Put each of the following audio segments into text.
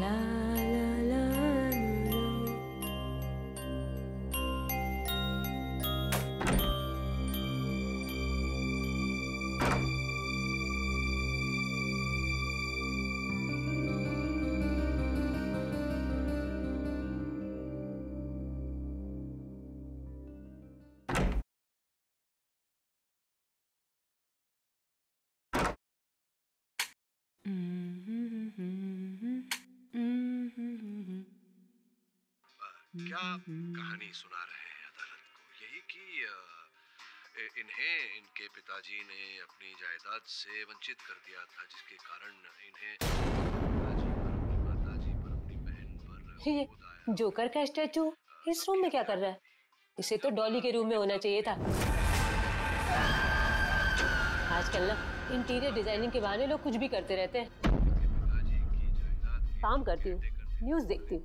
ला ला ला क्या कहानी सुना रहे हैं अदालत को? यही कि इन्हें इनके पिताजी ने अपनी जायदाद से वंचित कर दिया था, जिसके कारण इन्हें माताजी पर अपनी बहन पर ये जोकर का स्टैचू इस रूम में क्या कर रहा है? इसे तो डॉली के रूम में होना चाहिए था। आजकल ना इंटीरियर डिजाइनिंग के बहाने लोग कुछ भी करते रहते हैं। काम करती हूँ, न्यूज़ देखती हूँ।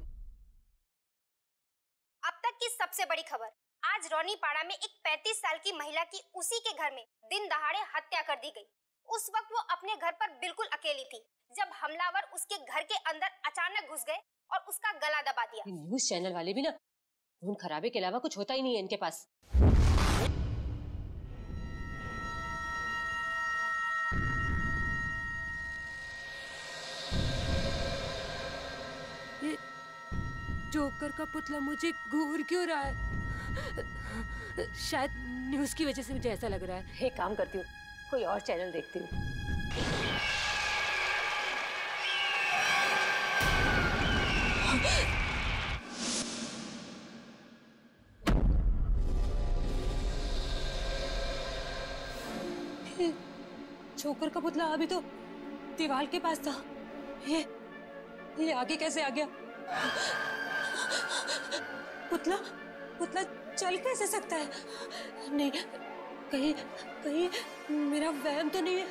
अब तक की सबसे बड़ी खबर, आज रोनीपाड़ा में एक 35 साल की महिला की उसी के घर में दिन दहाड़े हत्या कर दी गई। उस वक्त वो अपने घर पर बिल्कुल अकेली थी जब हमलावर उसके घर के अंदर अचानक घुस गए और उसका गला दबा दिया। न्यूज़ चैनल वाले भी ना खून खराबे के अलावा कुछ होता ही नहीं है इनके पास। जोकर का पुतला मुझे घूर क्यों रहा है? शायद न्यूज़ की वजह से मुझे ऐसा लग रहा है। एक काम करती हूँ, कोई और चैनल देखती हूँ। जोकर का पुतला अभी तो दीवार के पास था। ये आगे कैसे आ गया? पुतला चल कैसे सकता है? नहीं, कहीं मेरा वहम तो नहीं है।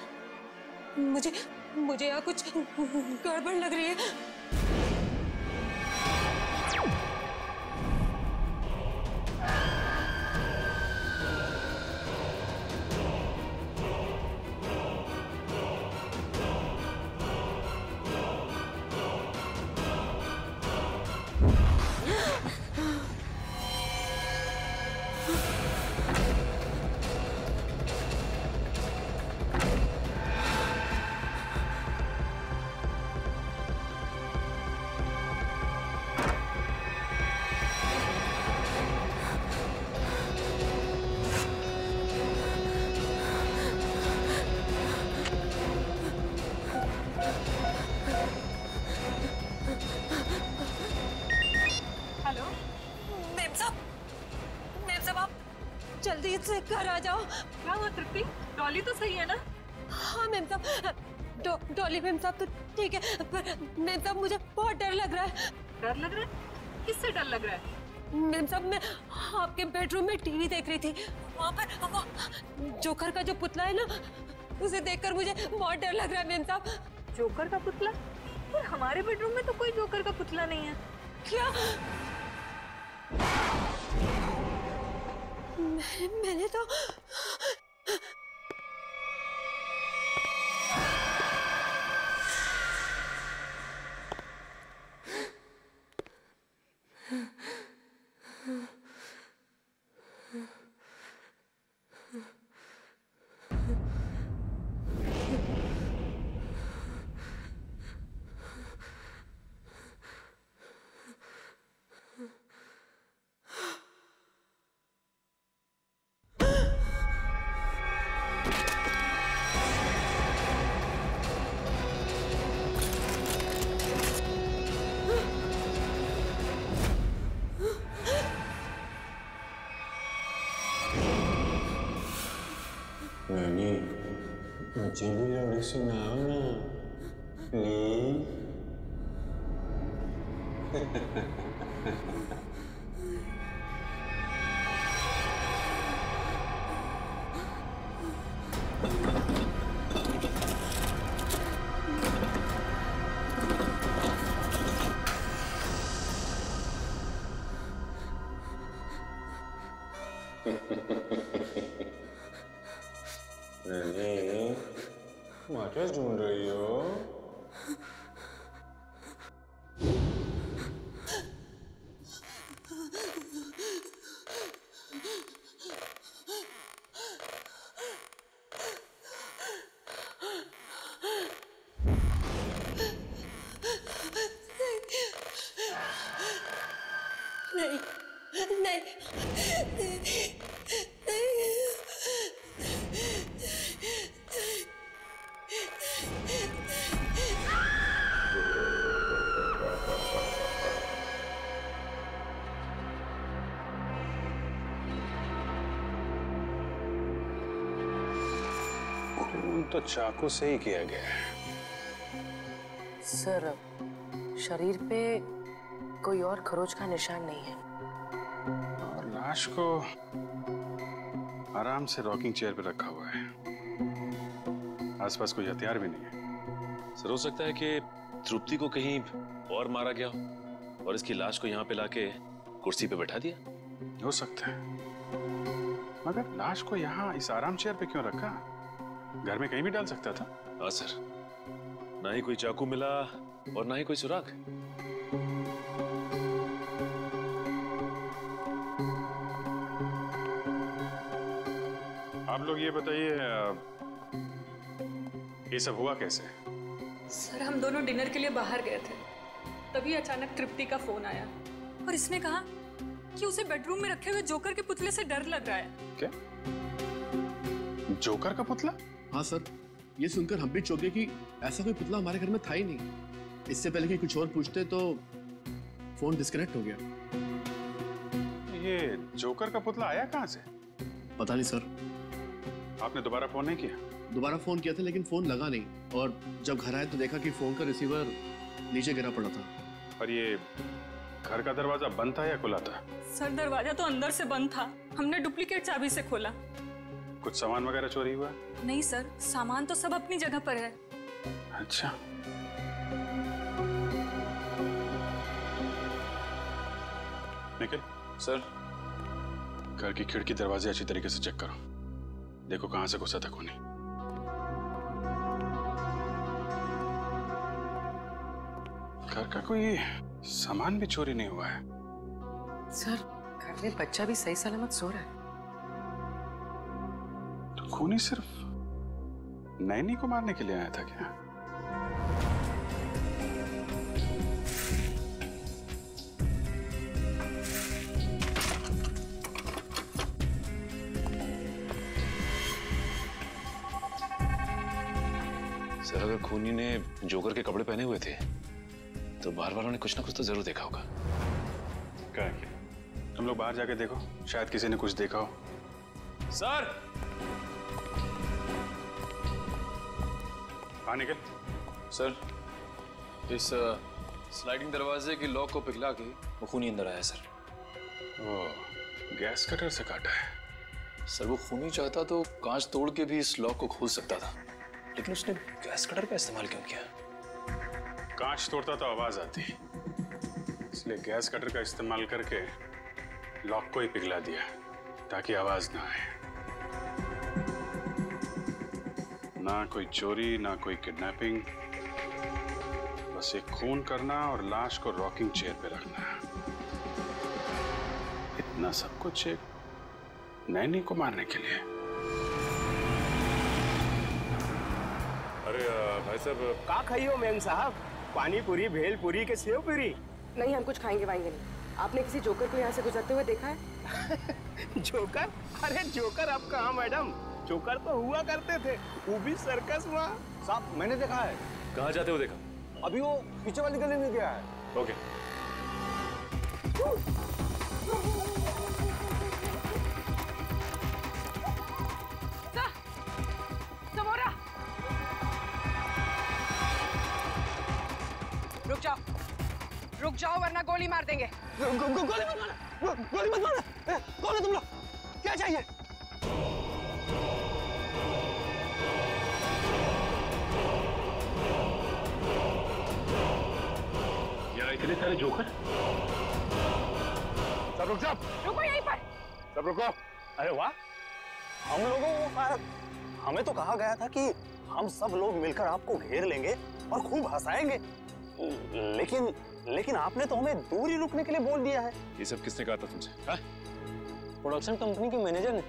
मुझे यहाँ कुछ गड़बड़ लग रही है। जल्दी से घर आ जाओ। क्या हुआ तृप्ति? डॉली तो सही है ना? हाँ मैम साहब, डॉली मैम साहब तो ठीक है, पर मैम साहब मुझे बहुत डर लग रहा है। डर लग रहा है? किससे डर लग रहा है? मैम साहब मैं आपके बेडरूम में टीवी देख रही थी, वहाँ पर वो जोकर का जो पुतला है ना, उसे देखकर मुझे बहुत डर लग रहा है मैम साहब। जोकर का पुतला? पर हमारे बेडरूम में तो कोई जोकर का पुतला नहीं है। क्या? मैंने तो मुझे भी लोरी सुनाओ ना प्लीज। क्या ढूंढ रही हो? नहीं नहीं खून तो चाकू से ही किया गया है। सर, शरीर पे कोई और खरोच का निशान नहीं है और लाश को आराम से रॉकिंग चेयर पे रखा हुआ है। आसपास कोई हथियार भी नहीं है। सर, हो सकता है कि तृप्ति को कहीं और मारा गया हो और इसकी लाश को यहाँ पे लाके कुर्सी पे बैठा दिया। हो सकता है, मगर लाश को यहाँ इस आराम चेयर पे क्यों रखा? घर में कहीं भी डाल सकता था। हाँ सर, ना ही कोई चाकू मिला और ना ही कोई सुराग। आप लोग ये बताइए, ये सब हुआ कैसे? सर, हम दोनों डिनर के लिए बाहर गए थे, तभी अचानक तृप्ति का फोन आया और इसने कहा कि उसे बेडरूम में रखे हुए जोकर के पुतले से डर लग रहा है। क्या? जोकर का पुतला? हाँ सर, ये सुनकर हम भी चौंके कि ऐसा कोई पुतला हमारे घर में था ही नहीं। इससे पहले कि कुछ और पूछते तो फोन डिस्कनेक्ट हो गया। ये जोकर का पुतला आया कहाँ से? पता नहीं सर। आपने दोबारा फोन नहीं किया? दोबारा फोन किया था लेकिन फोन लगा नहीं, और जब घर आए तो देखा कि फोन का रिसीवर नीचे गिरा पड़ा था। और ये घर का दरवाजा बंद था या खुला था? सर, दरवाजा तो अंदर से बंद था, हमने डुप्लीकेट चाबी से खोला। कुछ सामान वगैरह चोरी हुआ? नहीं सर, सामान तो सब अपनी जगह पर है। अच्छा, निखिल सर, घर की खिड़की दरवाजे अच्छी तरीके से चेक करो, देखो कहां से घुसा था खूनी। घर का कोई सामान भी चोरी नहीं हुआ है। सर, घर में बच्चा भी सही सलामत सो रहा है। तो खूनी सिर्फ नैनी को मारने के लिए आया था क्या? सर, अगर खूनी ने जोकर के कपड़े पहने हुए थे तो बाहर वालों ने कुछ ना कुछ तो जरूर देखा होगा। क्या है? तुम लोग बाहर जाके देखो, शायद किसी ने कुछ देखा हो। सर! हाँ निकल। सर, इस स्लाइडिंग दरवाजे की लॉक को पिघला के वो खूनी अंदर आया सर। वो गैस कटर से काटा है। सर, वो खूनी चाहता तो कांच तोड़ के भी इस लॉक को खोल सकता था, लेकिन उसने गैस कटर का इस्तेमाल क्यों किया? कांच तोड़ता तो आवाज आती, इसलिए गैस कटर का इस्तेमाल करके लॉक को ही पिघला दिया ताकि आवाज ना आए। ना कोई चोरी, ना कोई किडनैपिंग, बस एक खून करना और लाश को रॉकिंग चेयर पे रखना। इतना सब कुछ एक नैनी को मारने के लिए। अरे भाई साहब, का खाइयो मेम साहब? पानी पूरी, भेल पूरी के सेव पूरी? नहीं, हम कुछ खाएंगे वाएंगे नहीं। आपने किसी जोकर को यहाँ से गुजरते हुए देखा है? जोकर? अरे जोकर अब कहाँ मैडम, जोकर तो हुआ करते थे, वो भी सर्कस में। साहब, मैंने देखा है। कहाँ जाते हो देखा? अभी वो पीछे वाली गली में गया है। ओके। रुक जाओ वरना गोली मार देंगे। गोली मत मारो, गोली मत मारो। कौन है तुम लोग? क्या चाहिए? यहाँ इतने सारे जोकर? सब रुक जाओ। रुको यहीं पर। सब रुको। अरे वाह, हम लोगों को हमें तो कहा गया था कि हम सब लोग मिलकर आपको घेर लेंगे और खूब हंसाएंगे, लेकिन आपने तो हमें दूर ही रुकने के लिए बोल दिया है। ये सब किसने कहा था तुमसे? हाँ? प्रोडक्शन कंपनी के मैनेजर ने।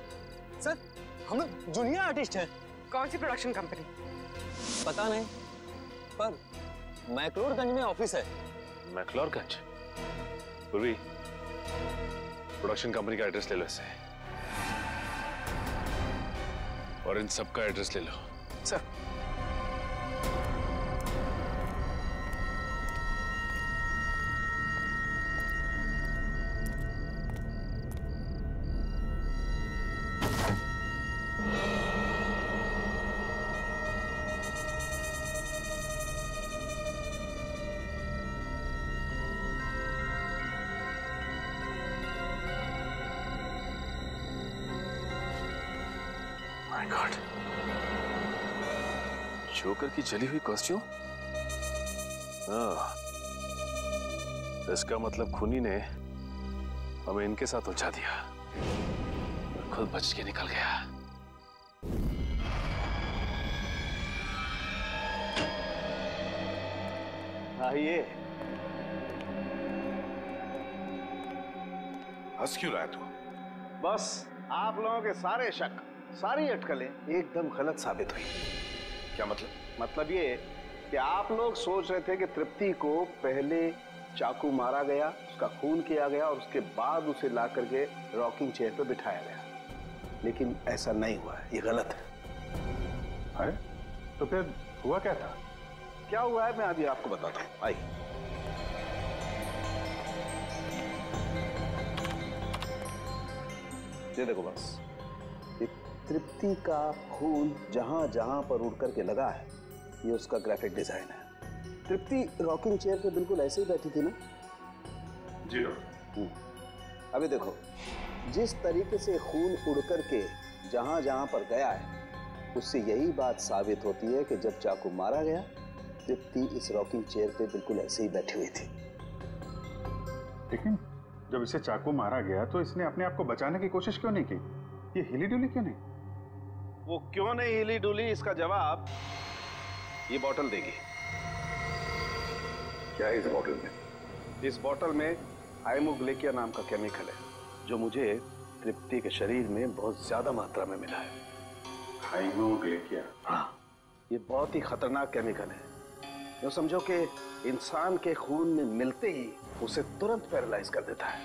सर, हम लोग जूनियर आर्टिस्ट हैं। कौन सी प्रोडक्शन कंपनी? पता नहीं, पर मैक्लोडगंज में ऑफिस है। मैक्लोडगंज? पूर्वी, प्रोडक्शन कंपनी का एड्रेस ले लो इसे, और इन सबका एड्रेस ले लो। सर माय गॉड, जोकर की जली हुई कॉस्ट्यूम। हाँ, इसका मतलब खूनी ने हमें इनके साथ उलझा दिया, खुद बच के निकल गया। आइए। हंस क्यों रहा है तू? बस आप लोगों के सारे शक, सारी अटकलें एकदम गलत साबित हुई। क्या मतलब? मतलब ये कि आप लोग सोच रहे थे कि तृप्ति को पहले चाकू मारा गया, उसका खून किया गया और उसके बाद उसे ला करके रॉकिंग चेयर पर बिठाया गया, लेकिन ऐसा नहीं हुआ है, ये गलत है। अरे तो फिर हुआ क्या था? क्या हुआ है मैं अभी आपको बताता हूँ, आइए। ये देखो बस, ये तृप्ति का खून जहां जहां पर उड़ करके लगा है, ये उसका ग्राफिक डिजाइन है। तृप्ति रॉकिंग चेयर पे बिल्कुल ऐसे ही बैठी थी ना? जी डॉक्टर। अभी देखो, जिस तरीके से खून उड़ करके जहां जहां पर गया है, उससे यही बात साबित होती है कि जब चाकू मारा गया, तृप्ति इस रॉकिंग चेयर पे बिल्कुल ऐसे ही बैठी हुई थी। लेकिन जब इसे चाकू मारा गया तो इसने अपने आप को बचाने की कोशिश क्यों नहीं की? ये हिली डुली क्यों नहीं? वो क्यों नहीं हिली डुली, इसका जवाब ये बोतल देगी। क्या है इस बोतल में? इस बोतल में हाइमोग्लिकिया नाम का केमिकल है, जो मुझे तृप्ति के शरीर में बहुत ज्यादा मात्रा में मिला है। हाइमोग्लिकिया? हाँ, ये बहुत ही खतरनाक केमिकल है, जो समझो कि इंसान के खून में मिलते ही उसे तुरंत पैरालाइज कर देता है।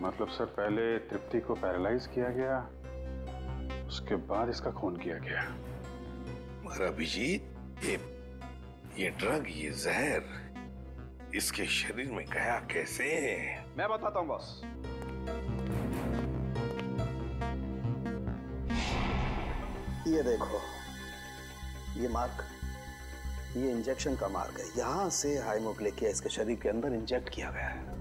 मतलब सर, पहले तृप्ति को पैरालाइज किया गया, उसके बाद इसका खून किया गया। मगर अभिजीत, ये ड्रग, ये जहर इसके शरीर में गया कैसे? मैं बताता हूं बॉस। ये देखो, ये मार्क, ये इंजेक्शन का मार्क है। यहां से हाइमोग्लिकिया इसके शरीर के अंदर इंजेक्ट किया गया है।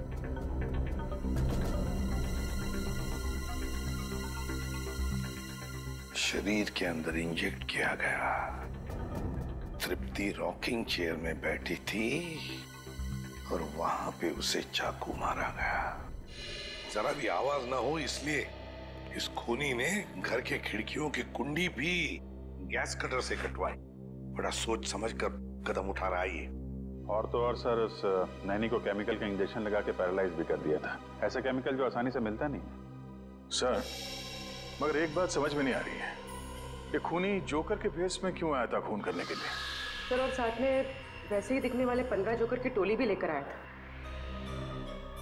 शरीर के अंदर इंजेक्ट किया गया। तृप्ति रॉकिंग चेयर में बैठी थी और वहां पे उसे चाकू मारा गया। जरा भी आवाज ना हो इसलिए इस खूनी ने घर के खिड़कियों की कुंडी भी गैस कटर से कटवाई। बड़ा सोच समझ कर कदम उठा रहा है ये। और तो और सर, उस नैनी को केमिकल का इंजेक्शन लगा के पैरालाइज भी कर दिया था। ऐसा केमिकल जो आसानी से मिलता नहीं। सर, मगर एक बात समझ में नहीं आ रही है, ये खूनी जोकर के भेष में क्यों आया था खून करने के लिए? सर, और साथ में वैसे ही दिखने वाले 15 जोकर की टोली भी लेकर आया था।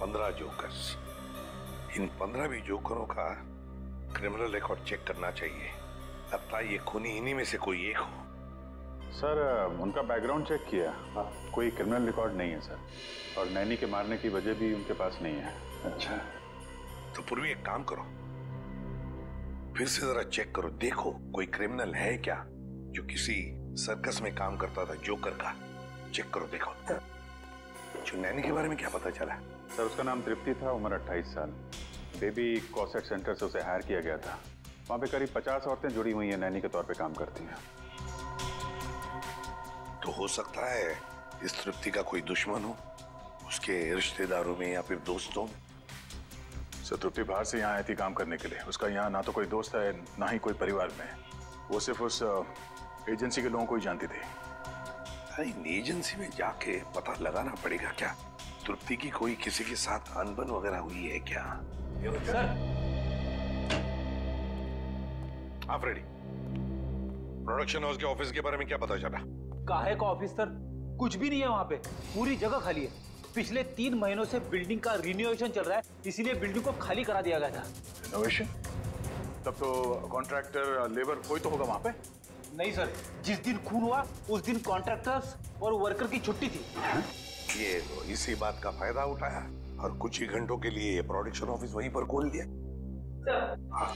15 जोकर्स? इन 15 भी जोकरों का क्रिमिनल रिकॉर्ड चेक करना चाहिए। लगता है ये खूनी इन्हीं में से कोई एक हो। सर, उनका बैकग्राउंड चेक किया, कोई क्रिमिनल रिकॉर्ड नहीं है सर, और नैनी के मारने की वजह भी उनके पास नहीं है। अच्छा, तो पूर्वी एक काम करो, फिर से जरा चेक करो, देखो कोई क्रिमिनल है क्या जो किसी सर्कस में काम करता था जोकर का। चेक करो, देखो। जो नैनी के बारे में क्या पता चला? सर, उसका नाम तृप्ति था, उम्र 28 साल। बेबी कॉसेट सेंटर से उसे हायर किया गया था। वहां पे करीब 50 औरतें जुड़ी हुई हैं, नैनी के तौर पे काम करती हैं। तो हो सकता है इस तृप्ति का कोई दुश्मन हो, उसके रिश्तेदारों में या फिर दोस्तों में। सर, तृप्ति बाहर से यहाँ आई थी काम करने के लिए। उसका यहाँ ना तो कोई दोस्त है, ना ही कोई परिवार में। वो सिर्फ उस एजेंसी के लोगों को ही जानती थी। इन एजेंसी में जाके पता लगाना पड़ेगा क्या तृप्ति की कोई किसी के साथ अनबन वगैरह हुई है क्या? सर, आप रेडी? प्रोडक्शन हाउस के ऑफिस के बारे में क्या पता चला? काहे का ऑफिस सर? कुछ भी नहीं है वहाँ पे, पूरी जगह खाली है। पिछले 3 महीनों से बिल्डिंग का रिनोवेशन चल रहा है, इसीलिए बिल्डिंग को खाली करा दिया गया था। रिनोवेशन? तब तो कॉन्ट्रैक्टर, लेबर कोई तो होगा वहाँ पे? नहीं सर, जिस दिन खून हुआ उस दिन कॉन्ट्रैक्टर्स और वर्कर की छुट्टी थी। ये तो इसी बात का फायदा उठाया और कुछ ही घंटों के लिए प्रोडक्शन ऑफिस वहीं पर खोल दिया। हाँ।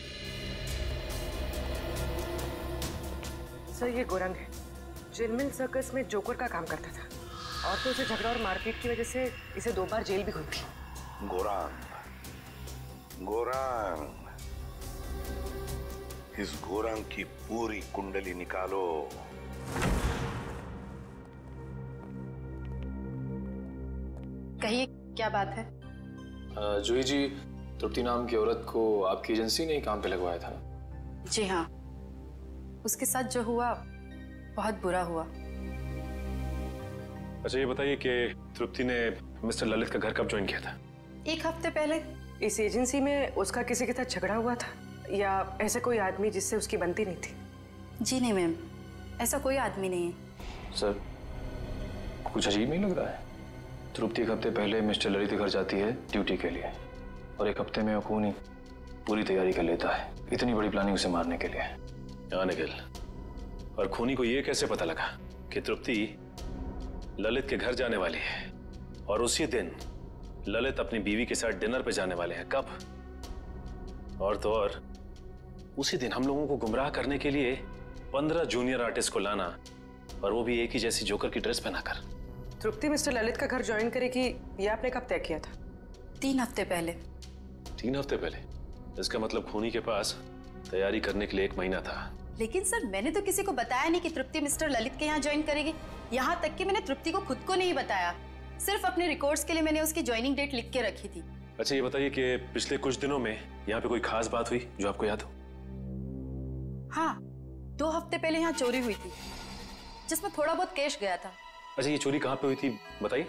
सर ये गोरंग है, जिनमिल सर्कस में जोकर का काम करता था और तो उसे झगड़ा और मारपीट की वजह से इसे 2 बार जेल भी हुई थी। गोरांग, इस गोरांग की पूरी कुंडली निकालो। कहिए क्या बात है? जूही जी, तृप्ति नाम की औरत को आपकी एजेंसी ने काम पे लगवाया था ना? जी हाँ, उसके साथ जो हुआ बहुत बुरा हुआ। अच्छा ये बताइए कि तृप्ति ने मिस्टर ललित का घर कब ज्वाइन किया था? 1 हफ्ते पहले। इस एजेंसी में उसका किसी के साथ झगड़ा हुआ था या ऐसा कोई आदमी जिससे उसकी बनती नहीं थी? जी नहीं मैम, ऐसा कोई आदमी नहीं है। सर कुछ अजीब नहीं लग रहा है? तृप्ति 1 हफ्ते पहले मिस्टर ललित के घर जाती है ड्यूटी के लिए और 1 हफ्ते में खूनी पूरी तैयारी कर लेता है, इतनी बड़ी प्लानिंग उसे मारने के लिए। हाँ निखिल, और खूनी को ये कैसे पता लगा कि तृप्ति ललित के घर जाने वाली है और उसी दिन ललित अपनी बीवी के साथ डिनर पे जाने वाले हैं? कब? और तो और उसी दिन हम लोगों को गुमराह करने के लिए 15 जूनियर आर्टिस्ट को लाना, और वो भी एक ही जैसी जोकर की ड्रेस पहनाकर। तृप्ति मिस्टर ललित का घर ज्वाइन करेगी ये आपने कब तय किया था? 3 हफ्ते पहले। 3 हफ्ते पहले? इसका मतलब खूनी के पास तैयारी करने के लिए 1 महीना था। लेकिन सर मैंने तो किसी को बताया नहीं कि तृप्ति मिस्टर ललित के यहाँ ज्वाइन करेगी। यहाँ तक कि मैंने तृप्ति को खुद को नहीं बताया, सिर्फ अपने रिकॉर्ड्स के लिए मैंने उसकी ज्वाइनिंग डेट लिख के रखी थी। अच्छा ये बताइए कि पिछले कुछ दिनों में यहाँ पे कोई खास बात हुई जो आपको याद हो? हाँ, 2 हफ्ते पहले यहाँ चोरी हुई थी जिसमें थोड़ा बहुत कैश गया था। अच्छा ये चोरी कहाँ पे हुई थी बताइए?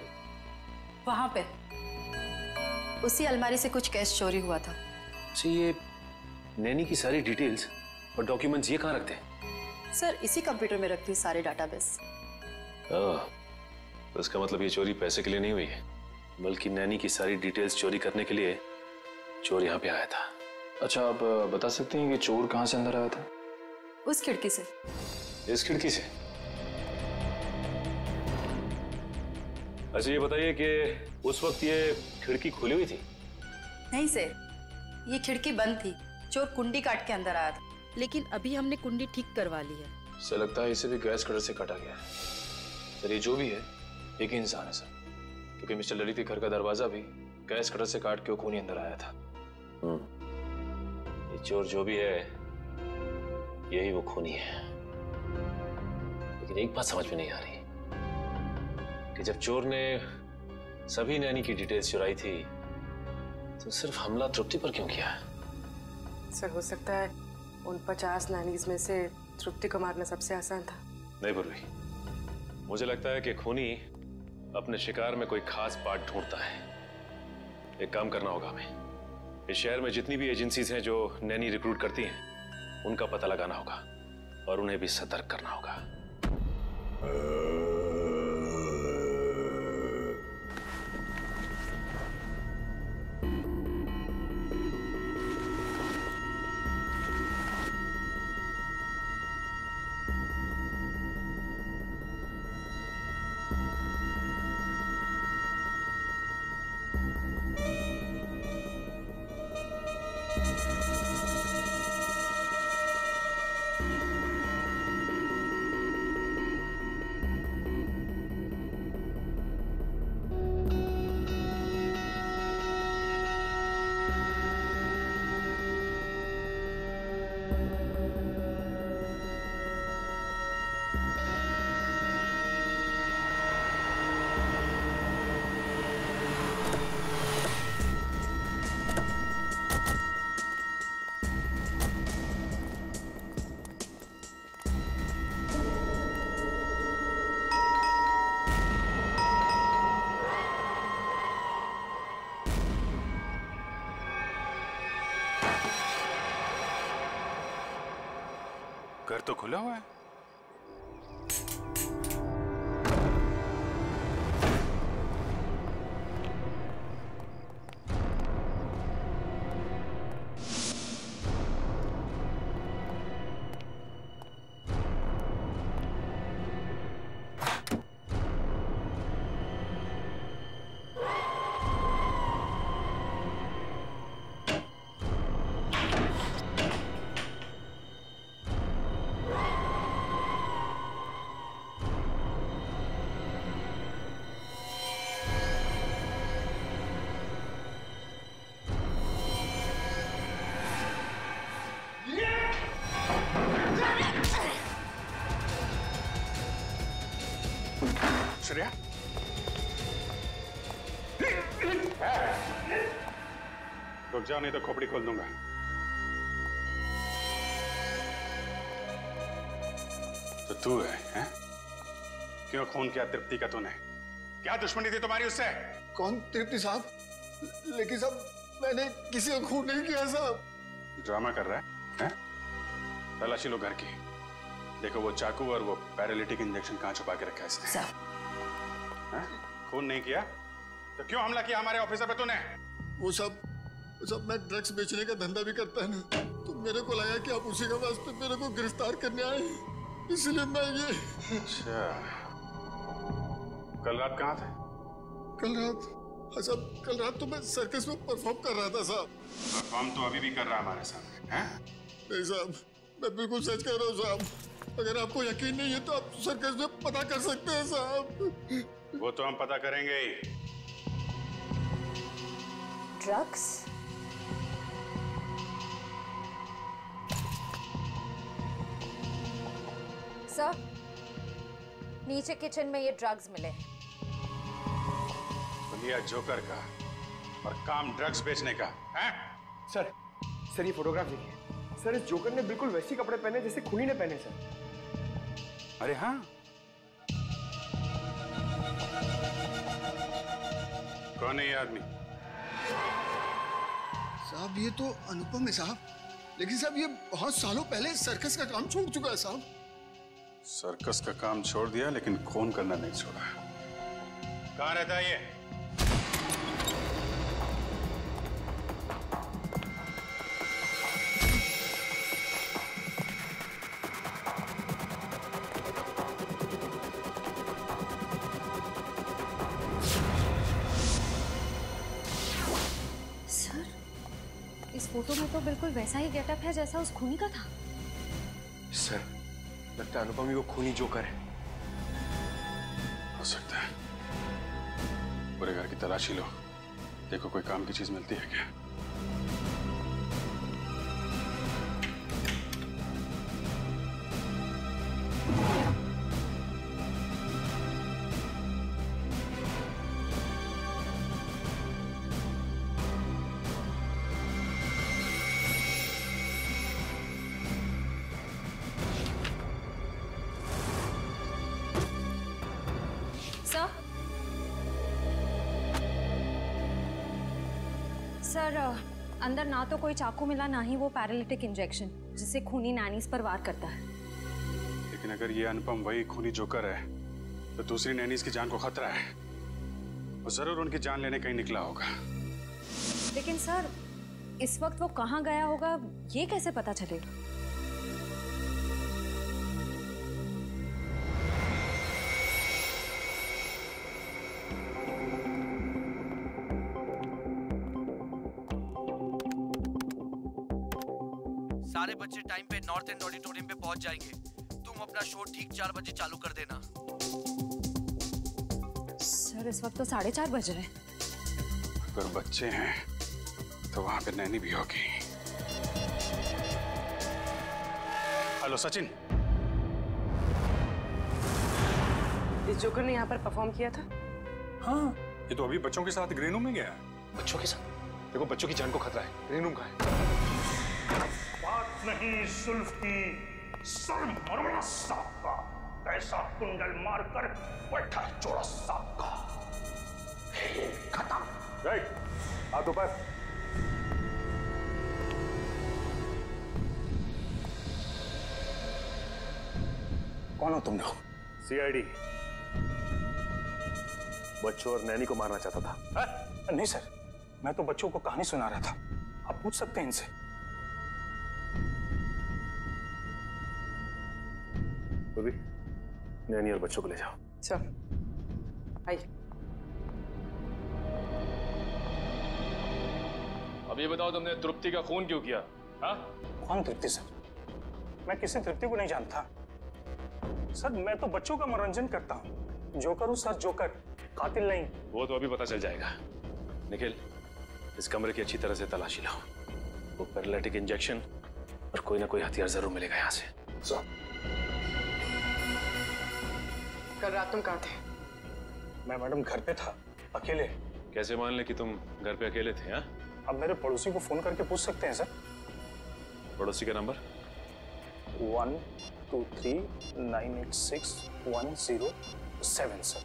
वहां पे उसी अलमारी से कुछ कैश चोरी हुआ था। अच्छा ये नैनी की सारी डिटेल्स और डॉक्यूमेंट्स ये कहाँ रखते हैं? सर इसी कंप्यूटर में रखती हूँ सारे डाटाबेस। तो इसका मतलब ये चोरी पैसे के लिए नहीं हुई है, बल्कि नैनी की सारी डिटेल्स चोरी करने के लिए चोर यहाँ पे आया था। अच्छा आप बता सकते हैं कि चोर कहाँ से अंदर आया था? उस खिड़की से। इस खिड़की से? अच्छा ये बताइए कि उस वक्त ये खिड़की खुली हुई थी? नहीं सर, ये खिड़की बंद थी, चोर कुंडी काट के अंदर आया था। लेकिन अभी हमने कुंडी ठीक करवा ली है। सर लगता है इसे भी गैस कटर से काटा गया है। सर ये जो भी है एक ही इंसान है सर, क्योंकि मिस्टर ललित के घर का दरवाजा भी गैस कटर से काट के वो खूनी अंदर आया था। ये चोर जो भी है यही वो खूनी है। लेकिन एक बात समझ में नहीं आ रही कि जब चोर ने सभी नैनी की डिटेल्स चुराई थी तो सिर्फ हमला तृप्ति पर क्यों किया? सर हो सकता है उन 50 नैनीज में से तृप्ति को मारना सबसे आसान था। नहीं पूर्वी, मुझे लगता है कि खूनी अपने शिकार में कोई खास पार्ट ढूंढता है। एक काम करना होगा हमें, इस शहर में जितनी भी एजेंसीज हैं जो नैनी रिक्रूट करती हैं उनका पता लगाना होगा और उन्हें भी सतर्क करना होगा। घर तो खुला हुआ है। श्रेया, रुक जाओ नहीं तो खोपड़ी खोल दूंगा। तो तू है? क्यों खून किया तृप्ति का तूने? क्या दुश्मनी थी तुम्हारी उससे? कौन तृप्ति साहब? लेकिन साहब मैंने किसी को खून नहीं किया साहब। ड्रामा कर रहा है? तलाशी लो घर की। देखो वो चाकू और वो पैरालिटिक इंजेक्शन कहाँ छुपा के रखा है इसने? खून नहीं किया तो क्यों हमला किया हमारे ऑफिसर पे तूने? वो सब मैं ड्रग्स बेचने का धंधा भी करता है ना, तो मेरे को लगा कि आप उसी के वास्ते मेरे को गिरफ्तार करने आए, इसलिए मैं ये। अच्छा, कल रात कहाँ थे? कल रात तो मैं सर्कस में परफॉर्म कर रहा था साहब। परफॉर्म तो अभी भी कर रहा है हमारे सामने, हैं? नहीं साहब, मैं बिल्कुल सच कह रहा हूँ साहब। अगर आपको यकीन नहीं है तो आप सर्कस में पता कर सकते हैं साहब। वो तो हम पता करेंगे ही। ड्रग्स? सर, नीचे किचन में ये ड्रग्स मिले। दुनिया जोकर का और काम ड्रग्स बेचने का है? सर ये फोटोग्राफ देखिए। सर इस जोकर ने बिल्कुल वैसे कपड़े पहने जैसे खूनी ने पहने सर। अरे हाँ, कौन है ये आदमी? साहब ये तो अनुपम है साहब, लेकिन साहब ये बहुत सालों पहले सर्कस का काम छोड़ चुका है साहब। सर्कस का काम छोड़ दिया लेकिन खून करना नहीं छोड़ा। कहाँ रहता है ये? इस फोटो में तो बिल्कुल वैसा ही गेटअप है जैसा उस खूनी का था। सर लगता है अनुपम ही वो खूनी जोकर है। हो सकता है। पूरे घर की तलाशी लो, देखो कोई काम की चीज मिलती है क्या? सर अंदर ना तो कोई चाकू मिला, ना ही वो पैरालिटिक इंजेक्शन जिससे खूनी नैनीज पर वार करता है। लेकिन अगर ये अनुपम वही खूनी जोकर है तो दूसरी नैनीज की जान को खतरा है। वो जरूर उनकी जान लेने कहीं निकला होगा। लेकिन सर इस वक्त वो कहाँ गया होगा ये कैसे पता चलेगा? सारे बच्चे टाइम पे नॉर्थ एंड ऑडिटोरियम पे पहुंच जाएंगे। तुम अपना शो ठीक 4 बजे चालू कर देना। सर इस वक्त तो 4:30 बज रहे हैं। अगर बच्चे हैं तो वहां पे नैनी भी होगी। हेलो सचिन, इस जोकर ने यहाँ पर परफॉर्म किया था? हाँ, ये तो अभी बच्चों के साथ ग्रीन रूम में गया। बच्चों के साथ? देखो बच्चों की जान को खतरा है। ग्रीन रूम कहाँ है? बात नहीं सुल्फ की, सर मरोड़ा सांप का, कैसा कुंडल मारकर बैठा चोड़ा सांप का। खत्म। राइट, हाथ ऊपर। कौन हो तुम लोग? सीआईडी। बच्चों और नैनी को मारना चाहता था। नहीं सर, मैं तो बच्चों को कहानी सुना रहा था। आप पूछ सकते हैं इनसे। भी नैनी और बच्चों को ले जाओ। चल आइए। अब ये बताओ तुमने तृप्ति का खून क्यों किया? हाँ? कौन तृप्ति सर? मैं किसी तृप्ति को नहीं जानता सर। मैं तो बच्चों का मनोरंजन करता हूँ। जोकर हूँ सर, जोकर, कातिल नहीं। वो तो अभी पता चल जाएगा। निखिल, इस कमरे की अच्छी तरह से तलाशी लो। वो पैरालिटिक इंजेक्शन और कोई ना कोई हथियार जरूर मिलेगा यहाँ से। कल रात तुम कहाँ थे? मैं मैडम घर पे था, अकेले। कैसे मान ले कि तुम घर पे अकेले थे? हाँ, अब मेरे पड़ोसी को फोन करके पूछ सकते हैं सर। पड़ोसी का नंबर? 123986107 सर।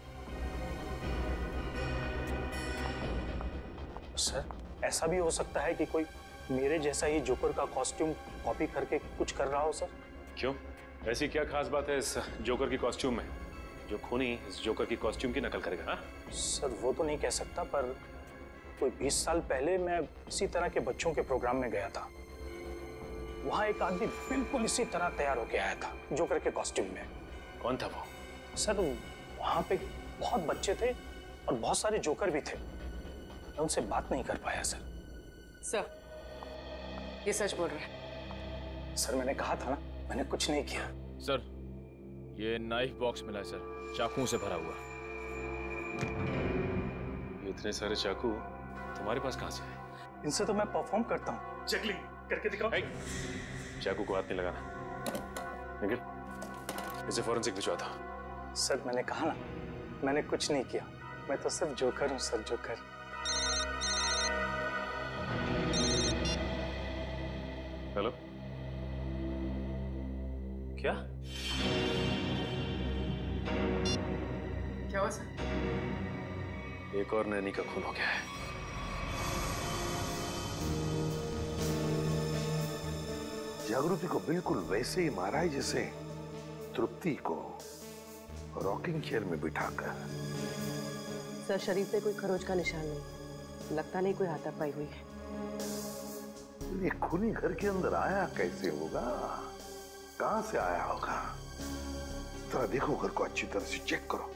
सर ऐसा भी हो सकता है कि कोई मेरे जैसा ही जोकर का कॉस्ट्यूम कॉपी करके कुछ कर रहा हो सर। क्यों? ऐसी क्या खास बात है इस जोकर की कॉस्ट्यूम में जो खूनी इस जोकर की कॉस्ट्यूम की नकल करेगा? हाँ सर वो तो नहीं कह सकता, पर कोई 20 साल पहले मैं इसी तरह के बच्चों के प्रोग्राम में गया था। वहां एक आदमी बिल्कुल इसी तरह तैयार होके आया था जोकर के कॉस्ट्यूम में। कौन था वो? सर वहां पे बहुत बच्चे थे और बहुत सारे जोकर भी थे। मैं उनसे बात नहीं कर पाया सर। सर ये सच बोल रहे हैं? सर मैंने कहा था ना, मैंने कुछ नहीं किया। सर ये नाइफ बॉक्स मिला है सर, चाकुओं से भरा हुआ। ये इतने सारे चाकू तुम्हारे पास कहां से आए? इनसे तो मैं परफॉर्म करता हूँ। जगलिंग करके दिखाओ। चाकू को हाथ नहीं लगाना, निकल। इसे फॉरेंसिक भिजवा दो। सर मैंने कहा ना, मैंने कुछ नहीं किया। मैं तो सिर्फ जोकर हूँ सर, जोकर। हेलो, क्या क्या हुआ सर? एक और नैनी का खून हो गया है। जागृति को बिल्कुल वैसे ही मारा है जैसे तृप्ति को रॉकिंग चेयर में बिठाकर। सर शरीर पे कोई खरोच का निशान नहीं, लगता नहीं कोई हाथापाई हुई है। ये खूनी घर के अंदर आया कैसे होगा? कहां से आया होगा? जरा देखो घर को अच्छी तरह से चेक करो,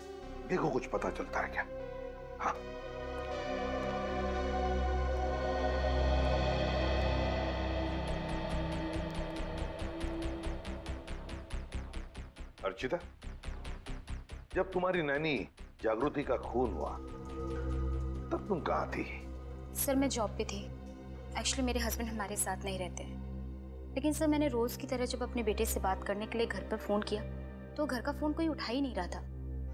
देखो कुछ पता चलता है क्या? हाँ अर्चिता, जब तुम्हारी नैनी जागृति का खून हुआ तब तुम कहाँ थी? सर मैं जॉब पे थी। एक्चुअली मेरे हस्बैंड हमारे साथ नहीं रहते हैं, लेकिन सर मैंने रोज की तरह जब अपने बेटे से बात करने के लिए घर पर फोन किया तो घर का फोन कोई उठा ही नहीं रहा था।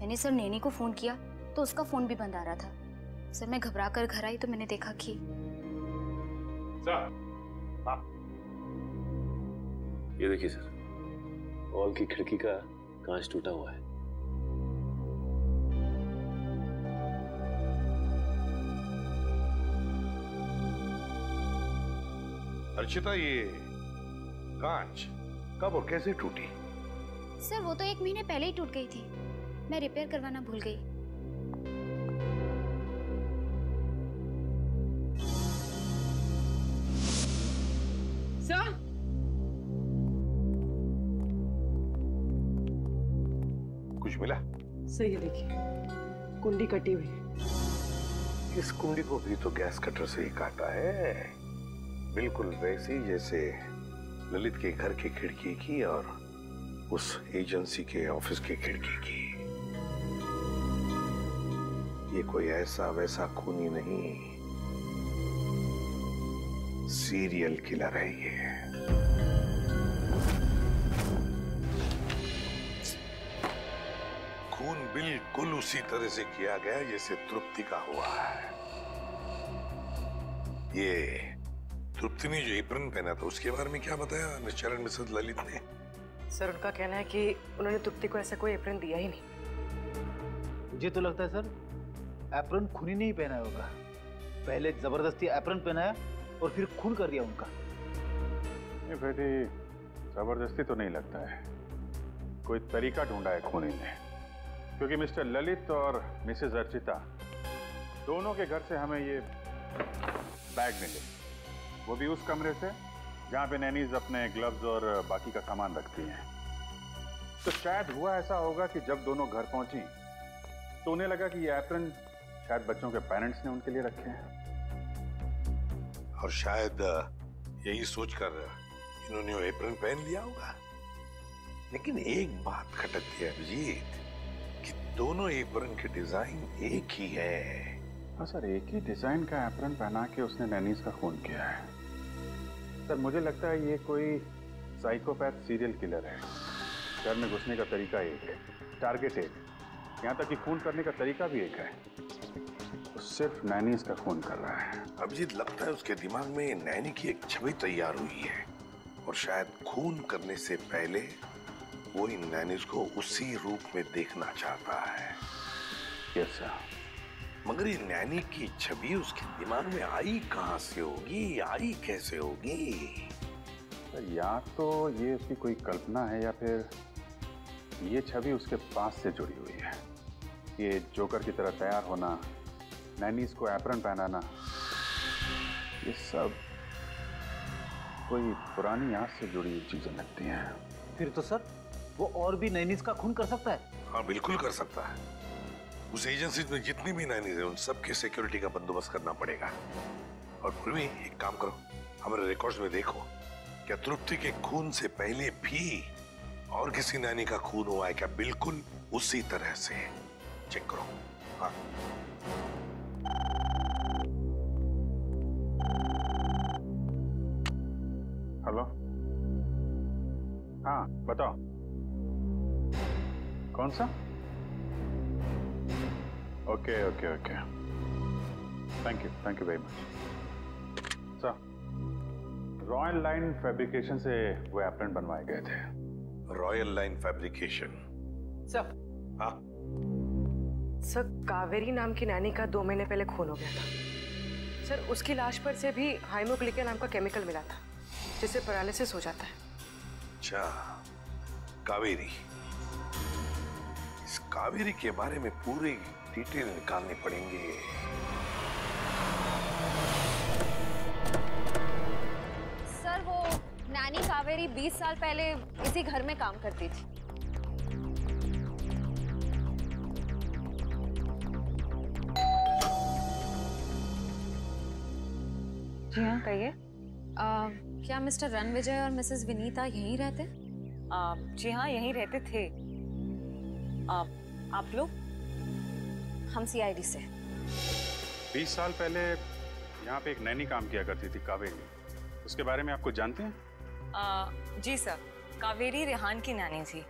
मैंने सर नैनी को फोन किया तो उसका फोन भी बंद आ रहा था। सर मैं घबरा कर घर आई तो मैंने देखा कि ये देखिए सर, हॉल की खिड़की का कांच टूटा हुआ है। अर्चिता, ये कांच कब और कैसे टूटी? सर वो तो 1 महीने पहले ही टूट गई थी, मैं रिपेयर करवाना भूल गई। सर कुछ मिला? सही है, देखिए कुंडी कटी हुई है। इस कुंडी को भी तो गैस कटर से ही काटा है, बिल्कुल वैसे ही जैसे ललित के घर की खिड़की की और उस एजेंसी के ऑफिस की खिड़की की। ये कोई ऐसा वैसा खूनी नहीं, सीरियल किलर है ये। खून बिल्कुल उसी तरह से किया गया जैसे तृप्ति का हुआ है। ये तृप्ति ने जो एप्रन पहना था उसके बारे में क्या बताया मिस्टर एंड मिसेस ललित ने? सर उनका कहना है कि उन्होंने तृप्ति को ऐसा कोई एप्रन दिया ही नहीं। मुझे तो लगता है सर एप्रन खूनी नहीं पहना होगा, पहले जबरदस्ती एप्रन पहनाया और फिर खून कर दिया उनका। ये बेटी जबरदस्ती तो नहीं लगता है, कोई तरीका ढूंढा है खूनी ने, क्योंकि मिस्टर ललित और मिसेस अर्चिता दोनों के घर से हमें ये बैग मिले, वो भी उस कमरे से जहाँ पे नैनीज अपने ग्लव्स और बाकी का सामान रखती हैं। तो शायद हुआ ऐसा होगा कि जब दोनों घर पहुंची तो उन्हें लगा कि ये एप्रन शायद बच्चों के पेरेंट्स ने उनके लिए रखे हैं, और शायद यही सोचकर इन्होंने वो एप्रन पहन लिया होगा। लेकिन एक बात खटकती है अभिजीत कि दोनों एप्रन के डिजाइन एक ही है। हाँ सर, एक ही डिजाइन का एप्रन पहना के उसने नैनीज का खून किया है। सर मुझे लगता है ये कोई साइकोपैथ सीरियल किलर है। घर में घुसने का तरीका एक, टारगेट एक, यहाँ तक कि खून करने का तरीका भी एक है। वो सिर्फ नैनीज का खून कर रहा है। अभिजीत, लगता है उसके दिमाग में नैनी की एक छवि तैयार हुई है और शायद खून करने से पहले वो इन नैनीज को उसी रूप में देखना चाहता है। Yes sir. मगर ये नैनी की छवि उसके दिमाग में आई कहां से होगी, आई कैसे होगी? या तो ये उसकी कोई कल्पना है या फिर ये छवि उसके पास से जुड़ी हुई है। ये जोकर की तरह तैयार होना, नैनीज को एप्रन पहनाना, ये सब कोई पुरानी याद से जुड़ी हुई चीजें लगती हैं। फिर तो सर वो और भी नैनीज का खून कर सकता है। हाँ, बिल्कुल कर सकता है। उस एजेंसी में जितनी भी नैनीज है उन सबके सिक्योरिटी का बंदोबस्त करना पड़ेगा। और फिर भी एक काम करो, हमारे रिकॉर्ड्स में देखो, क्या तृप्ति के खून से पहले भी और किसी नैनी का खून हुआ है क्या? बिल्कुल उसी तरह से चेक करो। हाँ। हेलो, हाँ बताओ, कौन सा? Okay okay okay, thank you very much sir. Royal line fabrication से वो एप्रन बनवाए गए थे। Royal line fabrication? सर। हाँ सर, कावेरी नाम की नैनी का 2 महीने पहले खून हो गया था सर। उसकी लाश पर से भी हाइमोग्लिका नाम का केमिकल मिला था जिससे पैरालिसिस हो जाता है। अच्छा, कावेरी। इस कावेरी के बारे में पूरी डिटेल निकालनी पड़ेंगे। सर, वो नैनी कावेरी 20 साल पहले इसी घर में काम करती थी। जी हाँ, कहिए। क्या मिस्टर रणविजय और मिसेस विनीता यहीं रहते? जी हाँ, यहीं रहते थे। आप लोग? हम सीआईडी से। 20 साल पहले यहाँ पे एक नैनी काम किया करती थी, कावेरी। उसके बारे में आप कुछ जानते हैं? जी सर, कावेरी रेहान की नैनी थी।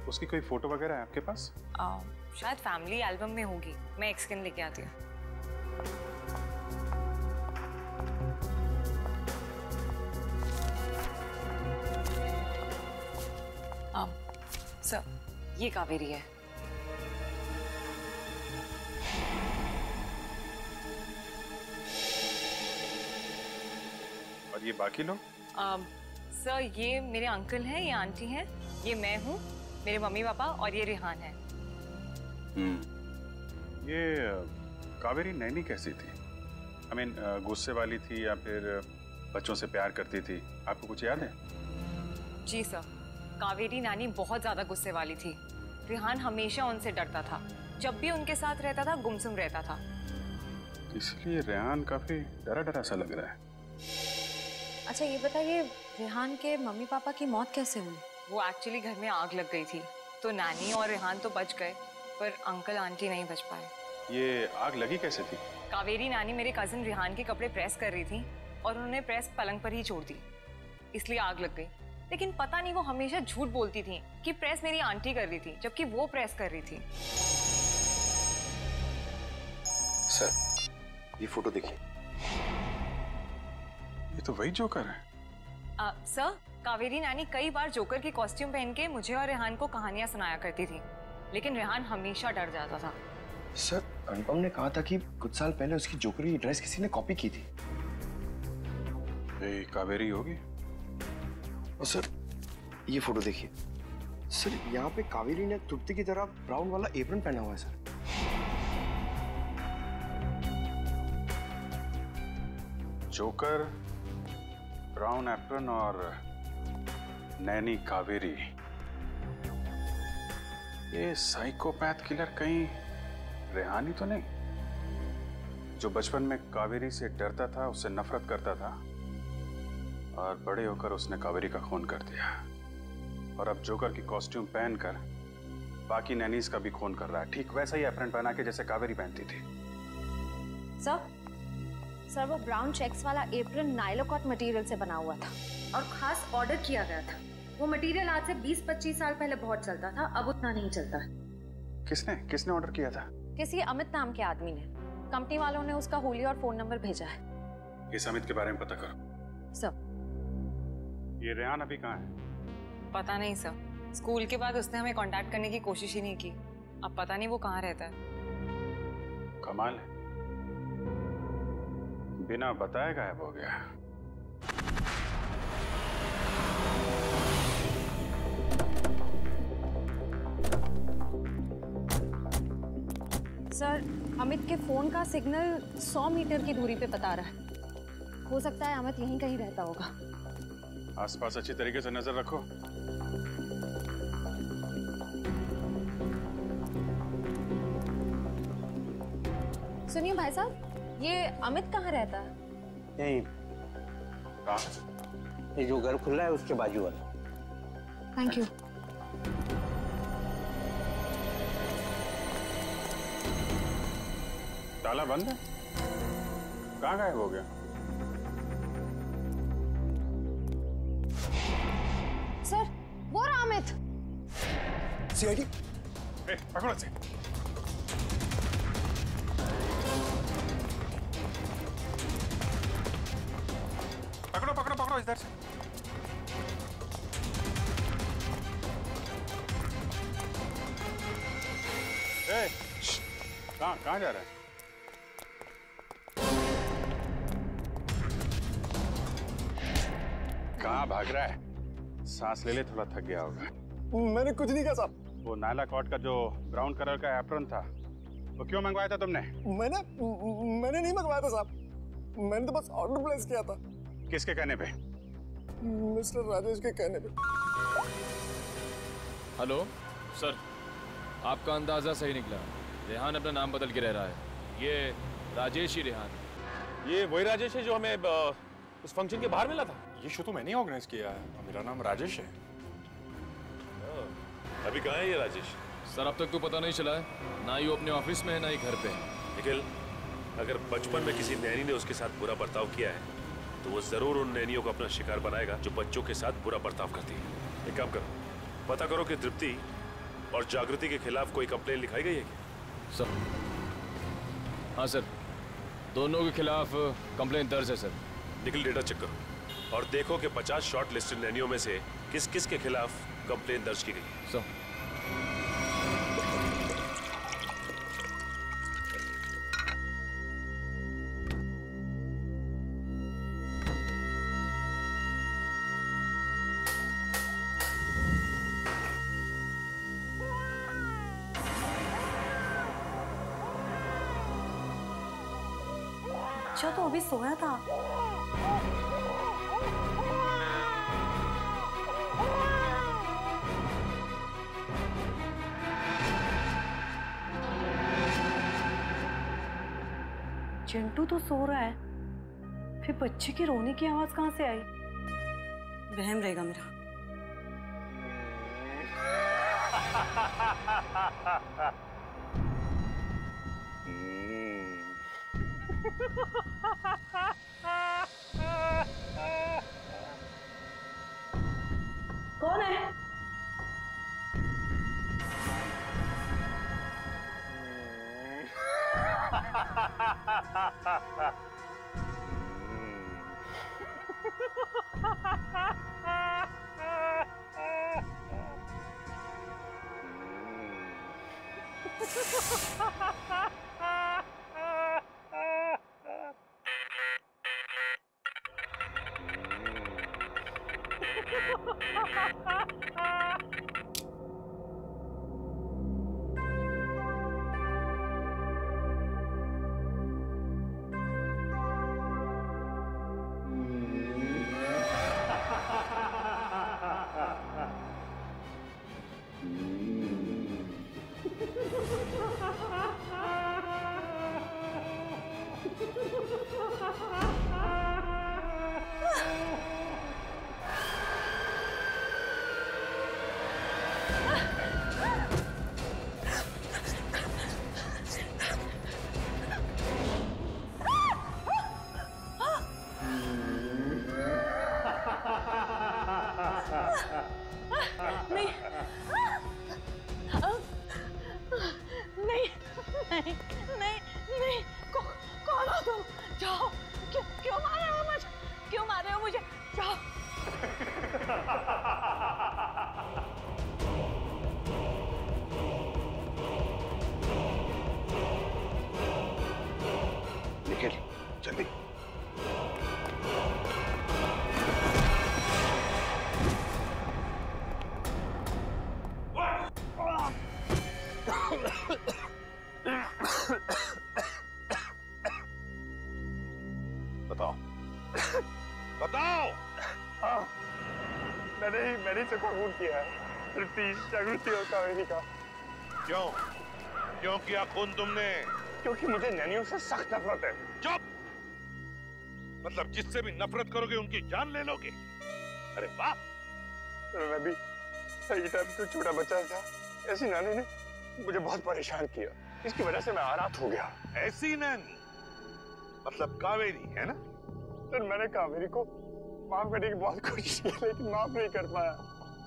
उसकी कोई फोटो वगैरह है आपके पास? शायद फैमिली एल्बम में होगी, मैं एक स्कैन लेके आती हूँ। सर, ये कावेरी है। और ये बाकी लोग? सर, ये मेरे अंकल हैं, ये आंटी हैं, ये मैं हूँ, मेरे मम्मी पापा, और ये रेहान है। ये कावेरी नैनी कैसी थी? I mean, गुस्से वाली थी या फिर बच्चों से प्यार करती थी? आपको कुछ याद है? जी सर, कावेरी नानी बहुत ज्यादा गुस्से वाली थी। रेहान हमेशा उनसे डरता था, जब भी उनके साथ रहता था गुमसुम रहता था। इसलिए रेहान काफी डरा डरा सा लग रहा है। अच्छा, ये बताइए, रेहान के मम्मी पापा की मौत कैसे हुई? वो एक्चुअली घर में आग लग गई थी, तो नानी और रेहान तो बच गए, पर अंकल आंटी नहीं बच पाए। ये आग लगी कैसे थी? कावेरी नानी मेरे कजिन रेहान के कपड़े प्रेस कर रही थी और उन्होंने प्रेस पलंग पर ही छोड़ दी, इसलिए आग लग गई। लेकिन पता नहीं वो हमेशा झूठ बोलती थी कि प्रेस मेरी आंटी कर रही थी, जबकि वो प्रेस कर रही थी। सर, ये फोटो देखिए। ये तो वही जोकर है। सर, कावेरी नानी कई बार जोकर की कॉस्ट्यूम पहन के मुझे और रेहान को कहानियां सुनाया करती थी, लेकिन रेहान हमेशा डर जाता था। सर, अनुपम ने कहा था कि कुछ साल पहले उसकी जोकर की ड्रेस किसी ने कॉपी की थी। ये कावेरी होगी। और सर, ये फोटो देखिए। सर, यहाँ पे कावेरी ने तृप्ति की तरह ब्राउन वाला एप्रन पहना हुआ है सर। जोकर, ब्राउन एप्रन और नैनी कावेरी। ये साइकोपैथ किलर कहीं रेहानी तो नहीं, जो बचपन में कावेरी से डरता था, उससे नफरत करता था, और बड़े होकर उसने कावेरी का खून कर दिया, और अब जोकर की कॉस्ट्यूम पहनकर बाकी नैनीज का भी खून कर रहा है, ठीक वैसा ही एप्रन पहना के जैसे कावेरी पहनती थी। सर, वो ब्राउन चेक्स वाला एप्रन नाइलोकॉट मटेरियल से बना हुआ था और खास ऑर्डर किया गया था। वो मटेरियल आज से 20-25 साल पहले बहुत चलता था, अब उतना नहीं चलता। किसने ऑर्डर किया था? किसी अमित नाम के आदमी ने। कंपनी वालों ने उसका होली और फोन नंबर भेजा है। इस अमित के बारे में पता करो। सब। ये रेहान अभी कहाँ है? पता नहीं सर, स्कूल के बाद उसने हमें कांटेक्ट करने की कोशिश ही नहीं की। अब पता नहीं वो कहाँ रहता है। कमाल है, बिना बताए गायब हो गया। सर, अमित के फोन का सिग्नल 100 मीटर की दूरी पे बता रहा है। हो सकता है अमित यहीं कहीं रहता होगा। आसपास अच्छी तरीके से नजर रखो। सुनिए भाई साहब, ये अमित कहाँ रहता है? यही ये जो घर खुला है उसके बाजू वाला। Thank you. ताला बंद है? कहाँ गायब हो गया? सर, वो रहा अमित। सीआईडी, पकड़ो से। पकड़ो इधर से। कहाँ जा रहा है? कहाँ भाग रहा है? सांस ले ले, थोड़ा थक गया होगा। मैंने कुछ नहीं कहा साहब। वो नायला कॉट का जो ब्राउन कलर का एप्रन था, वो क्यों मंगवाया था तुमने? मैंने नहीं मंगवाया था साहब, मैंने तो बस ऑर्डर प्लेस किया था। किसके कहने पे? मिस्टर राजेश के कहने पे। हेलो सर, आपका अंदाजा सही निकला। रेहान अपना नाम बदल के रह रहा है। ये राजेश ही रेहान है। ये वही राजेश है जो हमें उस फंक्शन के बाहर मिला था। ये शो तो मैंने ही ऑर्गेनाइज किया है, मेरा नाम राजेश है। अभी कहाँ है ये राजेश? सर अब तक तो पता नहीं चला है, ना ही वो अपने ऑफिस में है ना ही घर पे है। निखिल, अगर बचपन में किसी नैनी ने उसके साथ बुरा बर्ताव किया है तो वो जरूर उन नैनियों को अपना शिकार बनाएगा जो बच्चों के साथ बुरा बर्ताव करती है। एक काम करो, पता करो कि तृप्ति और जागृति के खिलाफ कोई कंप्लेन लिखाई गई है क्या? सर हाँ सर, दोनों के खिलाफ कंप्लेन दर्ज है सर। निखिल, डेटा चेक करो और देखो कि 50 शॉर्ट लिस्टेड नैनियों में से किस किस के खिलाफ कंप्लेन दर्ज की गई है। सर अच्छा, तो अभी सोया था। चिंटू तो सो रहा है, फिर बच्चे के रोने की आवाज कहाँ से आई? वहम रहेगा मेरा। कौन है? चली। बताओ बताओ। मैंने से खून किया है, तृप्ति, जागृति और कावेरी का। क्यों क्यों किया खून तुमने? क्योंकि मुझे नैनियों से सख्त नफरत है। चुप! मतलब जिससे भी नफरत करोगे उनकी जान ले लोगे? अरे वाह! मैं भी सही टाइम पे छोटा बच्चा था, ऐसी नानी ने मुझे बहुत परेशान किया, इसकी वजह से मैं आरात हो गया। ऐसी नानी मतलब कावेरी है ना? सर मैंने कावेरी को माफ करने की बहुत कोशिश की, लेकिन माफ नहीं कर पाया।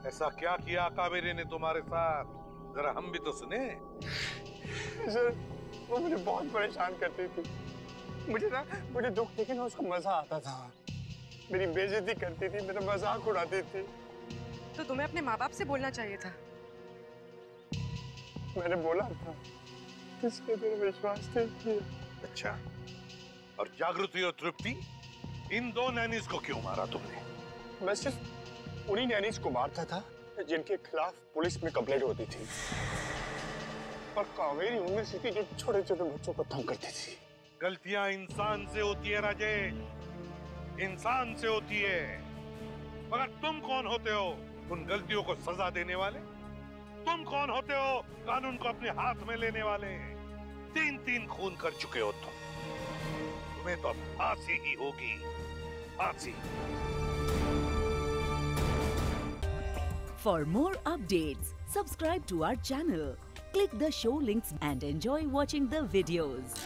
ऐसा क्या किया कावेरी ने तुम्हारे साथ? जरा हम भी तो सुने। सर वो मुझे बहुत परेशान करती थी। मुझे दुख देखे ना उसको मजा आता था। मेरी बेइज्जती करती थी, मेरा मजाक उड़ाती थी। तो तुम्हें अपने माँ बाप से बोलना चाहिए था। मैंने बोला था, किसने मेरा विश्वास नहीं किया। अच्छा, और जागृति और तृप्ति, इन दो नैनीज को क्यों मारा तुमने? मैं सिर्फ उन्हीं नैनीज को मारता था जिनके खिलाफ पुलिस में कंप्लेंट होती थी। और कावेरी उनमें से थी जो छोटे छोटे बच्चों को तंग करती थी। गलतियां इंसान से होती है राजेश, इंसान से होती है। मगर तुम कौन होते हो उन गलतियों को सजा देने वाले? तुम कौन होते हो कानून को अपने हाथ में लेने वाले? 3 खून कर चुके हो तुम, तुम्हें तो फांसी ही होगी, फांसी। For more updates, subscribe to our channel, click the show links and enjoy watching the videos.